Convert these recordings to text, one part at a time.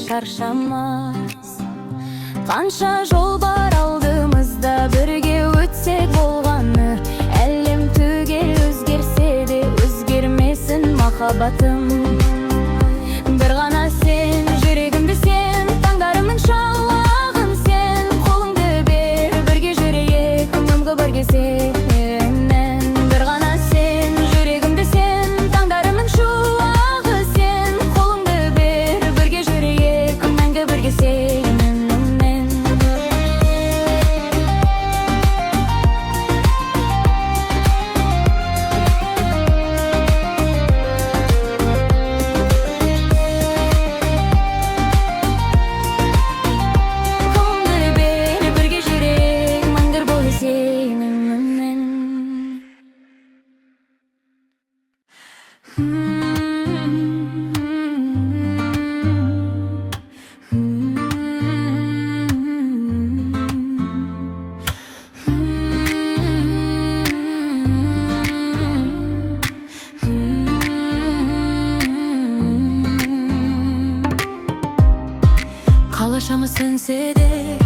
шаршамас. Қанша жол бар алдымызда, бірге өтсек болғаны. Әлем түгел өзгерсе де, өзгермесін махаббатым. Бір ғана сен, жүрегімді сен, таңдарымның шуағын сен. Қолыңды бер, бірге жүрейік, өмірге бірге сенен. Бір ғана сен, жүрегімді сен, таңдарымның шуағы сен. Қолыңды бер, бірге жүрейік, мәңгі бірге сенен. Қалашамыз сөнсе де,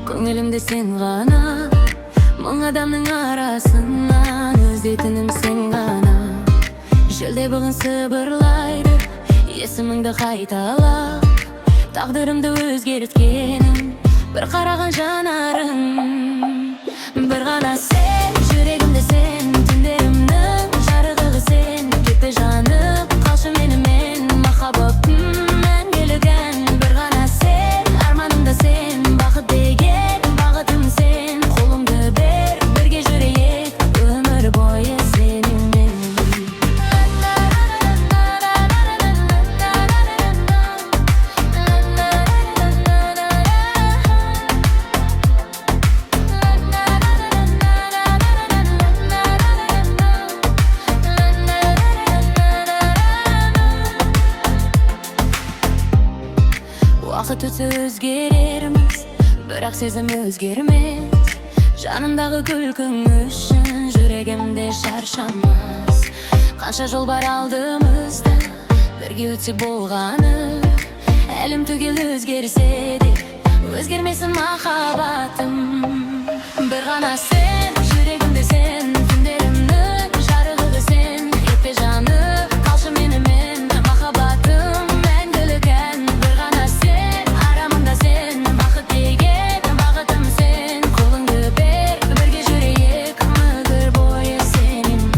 көңілімде сен ғана. Мың адамның арасынан өзетінім сен ғана. Желде бүгін сыбырлайды, есіміңді қайталап. Тағдырымды өзгерткенің, бір қараған жанарың. Бір ғана сен, жүрегімді сен, түндерімнің жарығы сен. Кетпе жанып, қалшы менімен, махаббатым мәңгілігін. Бір ғана сен, арманымда сен, бақыт деген бағытым сен. Қолыңды бер, бірге жүрейік, өмір бойы сенімен. Уақыт өтсе өзгереміз, бірақ сезім өзгермес. Жанымдағы күлкің үшін жүрегімде шаршамас. Қанша жол бар алдымызда, бірге өтсе болғаны. Әлем түгел өзгерсе де, өзгермесін махаббатым. Бір ғана сен, жүрегімде сен, түндерімнің жарығы сен. Кетпе жанып, қалшы менімен, махаббатым мәңгілігін. Бір ғана сен, арамында сен, бақыт деген бағытым сен. Қолыңды бер, бірге жүрейік, өмір бойы сенен.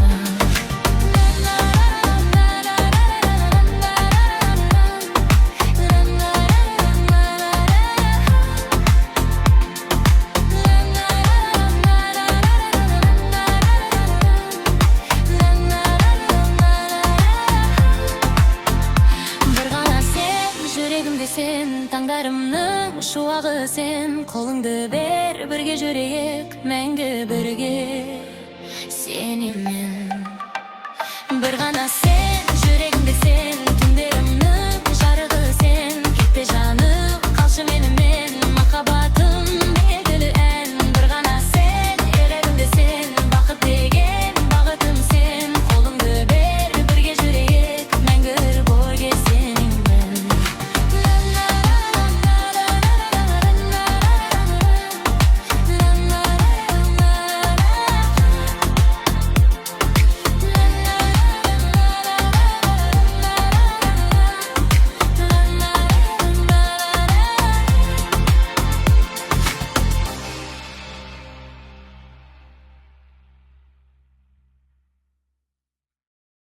Сен, таңдарымның шуағы сен. Қолыңды бер, бірге жүрейік, мәңгі бірге сенімен. Бір ғана сен.